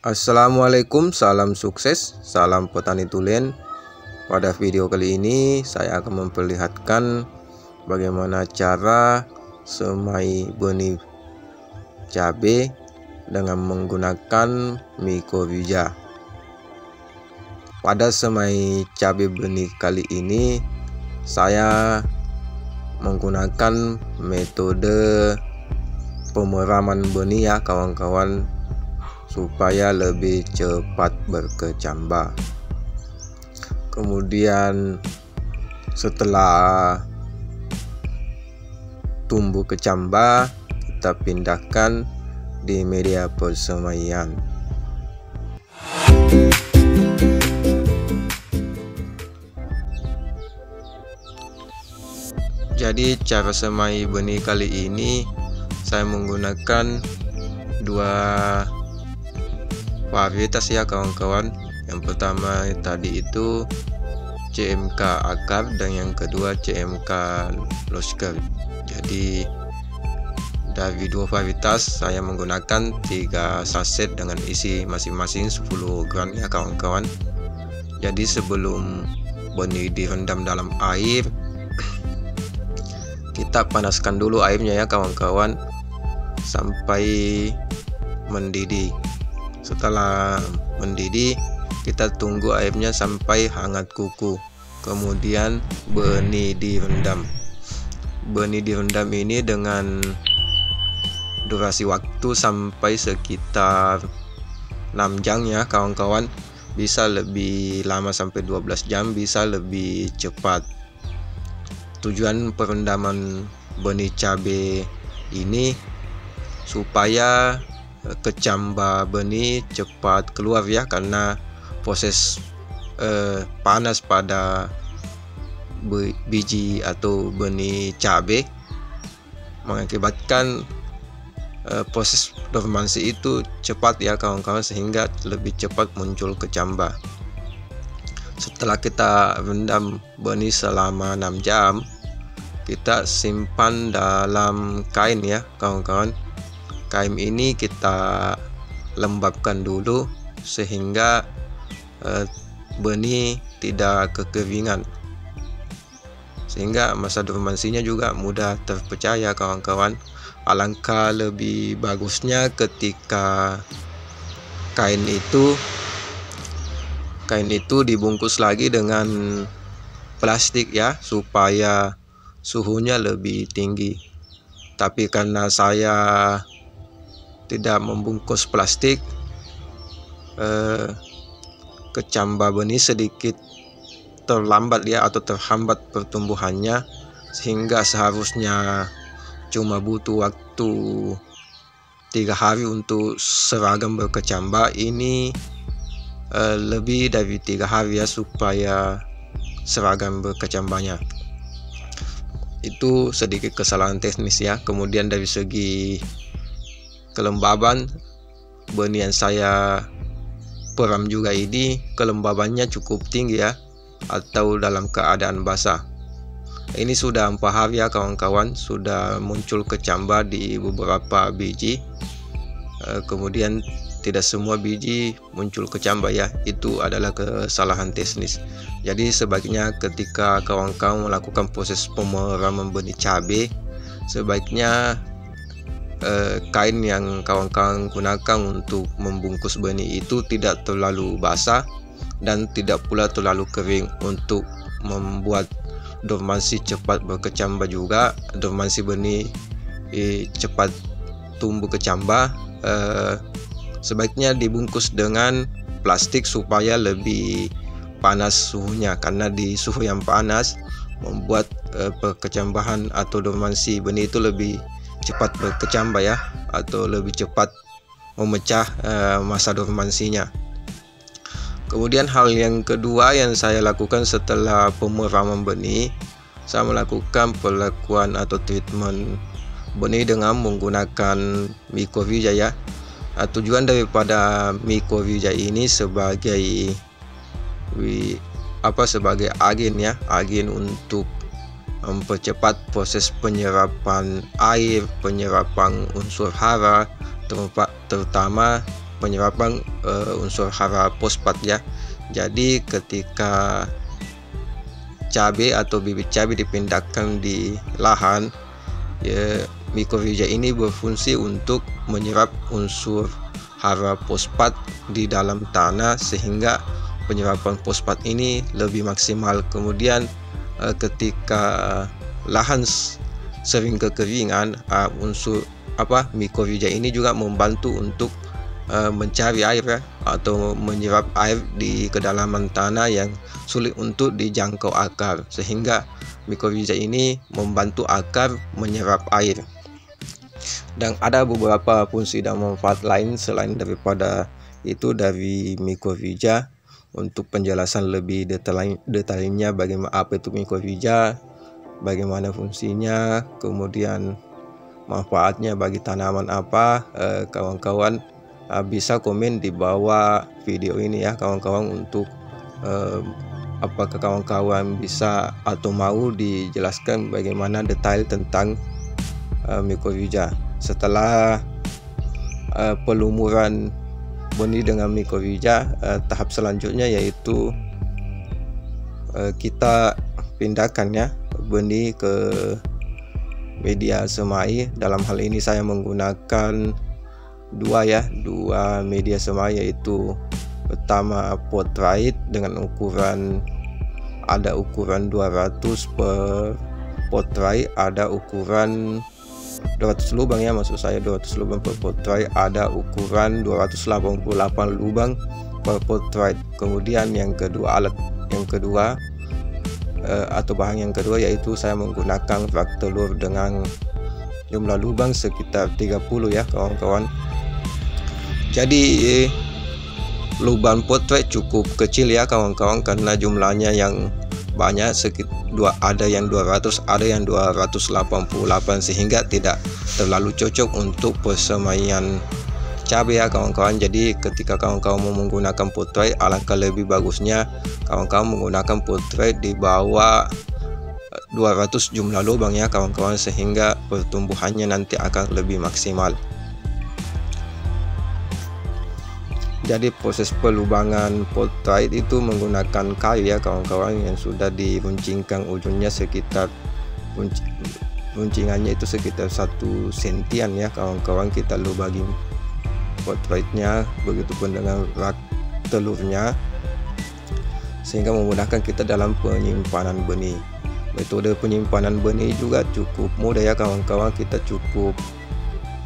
Assalamualaikum, salam sukses, salam petani tulen. Pada video kali ini saya akan memperlihatkan bagaimana cara semai benih cabai dengan menggunakan mikorrhiza. Pada semai cabai benih kali ini saya menggunakan metode pemeraman benih ya kawan-kawan, supaya lebih cepat berkecambah. Kemudian setelah tumbuh kecambah, kita pindahkan di media persemaian. Jadi cara semai benih kali ini saya menggunakan dua varietas ya kawan-kawan. Yang pertama tadi itu CMK akar dan yang kedua CMK Losker. Jadi dari dua varietas saya menggunakan 3 saset dengan isi masing-masing 10 gram ya kawan-kawan. Jadi sebelum benih direndam dalam air, kita panaskan dulu airnya ya kawan-kawan sampai mendidih. Setelah mendidih, kita tunggu airnya sampai hangat kuku. Kemudian benih direndam. Benih direndam ini dengan durasi waktu sampai sekitar 6 jam ya kawan-kawan. Bisa lebih lama sampai 12 jam, bisa lebih cepat. Tujuan perendaman benih cabai ini supaya kecambah benih cepat keluar ya, karena proses panas pada biji atau benih cabai mengakibatkan proses dormansi itu cepat ya kawan-kawan, sehingga lebih cepat muncul kecambah. Setelah kita rendam benih selama 6 jam, kita simpan dalam kain ya kawan-kawan. Kain ini kita lembabkan dulu sehingga benih tidak kekeringan, sehingga masa dormansinya juga mudah terpecah ya kawan-kawan. Alangkah lebih bagusnya ketika kain itu dibungkus lagi dengan plastik ya, supaya suhunya lebih tinggi. Tapi karena saya tidak membungkus plastik, kecambah benih sedikit terlambat ya, atau terhambat pertumbuhannya, sehingga seharusnya cuma butuh waktu 3 hari untuk seragam berkecambah. Ini lebih dari 3 hari ya, supaya seragam berkecambahnya. Itu sedikit kesalahan teknis ya. Kemudian dari segi kelembaban benih yang saya peram juga ini, kelembabannya cukup tinggi ya, atau dalam keadaan basah. Ini sudah 4 hari ya kawan-kawan, sudah muncul kecambah di beberapa biji. Kemudian tidak semua biji muncul kecambah ya, itu adalah kesalahan teknis. Jadi sebaiknya ketika kawan-kawan melakukan proses pemeraman benih cabai, sebaiknya kain yang kawan-kawan gunakan untuk membungkus benih itu tidak terlalu basah dan tidak pula terlalu kering, untuk membuat dormansi cepat berkecambah juga. Dormansi benih cepat tumbuh kecambah. Sebaiknya dibungkus dengan plastik supaya lebih panas suhunya, karena di suhu yang panas membuat perkecambahan atau dormansi benih itu lebih cepat berkecambah ya, atau lebih cepat memecah masa dormansinya. Kemudian hal yang kedua yang saya lakukan setelah pemeraman benih, saya melakukan perlakuan atau treatment benih dengan menggunakan mikorrhiza ya. Tujuan daripada mikorrhiza ini sebagai agen ya, agen untuk mempercepat proses penyerapan air, penyerapan unsur hara, terutama penyerapan unsur hara fosfat ya. Jadi ketika cabai atau bibit cabai dipindahkan di lahan ya, mikorrhiza ini berfungsi untuk menyerap unsur hara fosfat di dalam tanah sehingga penyerapan fosfat ini lebih maksimal. Kemudian ketika lahan sering kekeringan, unsur mikorrhiza ini juga membantu untuk mencari air ya, atau menyerap air di kedalaman tanah yang sulit untuk dijangkau akar, sehingga mikorrhiza ini membantu akar menyerap air. Dan ada beberapa fungsi dan manfaat lain selain daripada itu dari mikorrhiza. Untuk penjelasan lebih detailnya bagaimana apa itu mikorrhiza, bagaimana fungsinya, kemudian manfaatnya bagi tanaman apa, kawan-kawan bisa komen di bawah video ini ya kawan-kawan, untuk apakah kawan-kawan bisa atau mau dijelaskan bagaimana detail tentang mikorrhiza. Setelah pelumuran benih dengan mikorrhiza, tahap selanjutnya yaitu kita pindahkan ya benih ke media semai. Dalam hal ini saya menggunakan dua media semai, yaitu pertama Potrite dengan ukuran 200 per Potrite, ada ukuran 200 lubang ya, maksud saya 200 lubang per Potrite, ada ukuran 288 lubang per Potrite. Kemudian yang kedua, atau bahan yang kedua yaitu saya menggunakan rak telur dengan jumlah lubang sekitar 30 ya kawan-kawan. Jadi lubang Potrite cukup kecil ya kawan-kawan, karena jumlahnya yang banyak, ada yang 200, ada yang 288, sehingga tidak terlalu cocok untuk persemaian cabai ya kawan-kawan. Jadi ketika kawan-kawan mau menggunakan Potrite, alangkah lebih bagusnya kawan-kawan menggunakan Potrite di bawah 200 jumlah lubang ya kawan-kawan, sehingga pertumbuhannya nanti akan lebih maksimal. Jadi proses pelubangan Potrite itu menggunakan kayu ya kawan-kawan, yang sudah diruncingkan ujungnya sekitar runcingannya itu sekitar 1 sentian ya kawan-kawan. Kita lubangin Potrite-nya, begitupun dengan rak telurnya, sehingga memudahkan kita dalam penyimpanan benih. Metode penyimpanan benih juga cukup mudah ya kawan-kawan. Kita cukup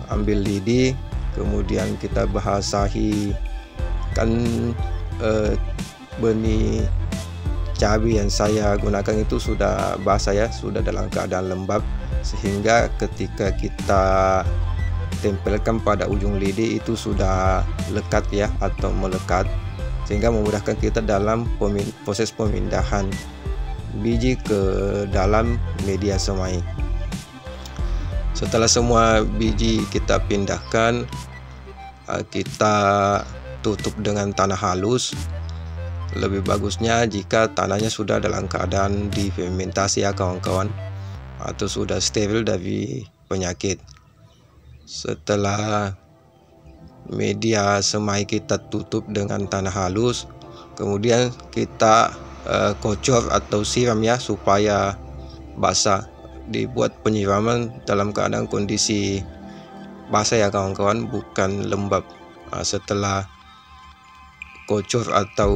ambil lidi, kemudian kita basahi kan benih cabai yang saya gunakan itu sudah basah ya, sudah dalam keadaan lembab, sehingga ketika kita tempelkan pada ujung lidi itu sudah lekat ya, atau melekat, sehingga memudahkan kita dalam proses pemindahan biji ke dalam media semai. Setelah semua biji kita pindahkan, kita tutup dengan tanah halus. Lebih bagusnya jika tanahnya sudah dalam keadaan difermentasi ya kawan-kawan, atau sudah steril dari penyakit. Setelah media semai kita tutup dengan tanah halus, kemudian kita kocor atau siram ya supaya basah. Dibuat penyiraman dalam keadaan kondisi basah ya kawan-kawan, bukan lembab. Setelah kocor atau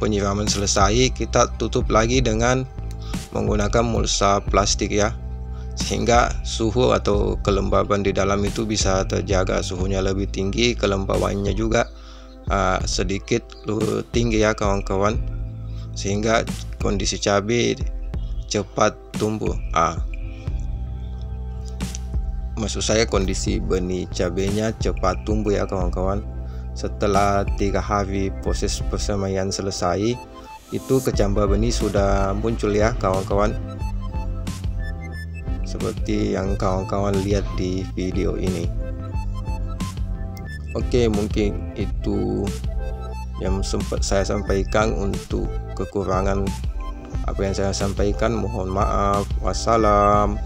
penyiraman selesai, kita tutup lagi dengan menggunakan mulsa plastik ya, sehingga suhu atau kelembaban di dalam itu bisa terjaga. Suhunya lebih tinggi, kelembabannya juga sedikit lebih tinggi ya kawan-kawan, sehingga kondisi cabai cepat tumbuh. Maksud saya kondisi benih cabainya cepat tumbuh ya kawan-kawan. Setelah 3 hari proses persemaian selesai, itu kecambah benih sudah muncul ya kawan-kawan, seperti yang kawan-kawan lihat di video ini. Oke, mungkin itu yang sempat saya sampaikan. Untuk kekurangan apa yang saya sampaikan, mohon maaf. Wassalam.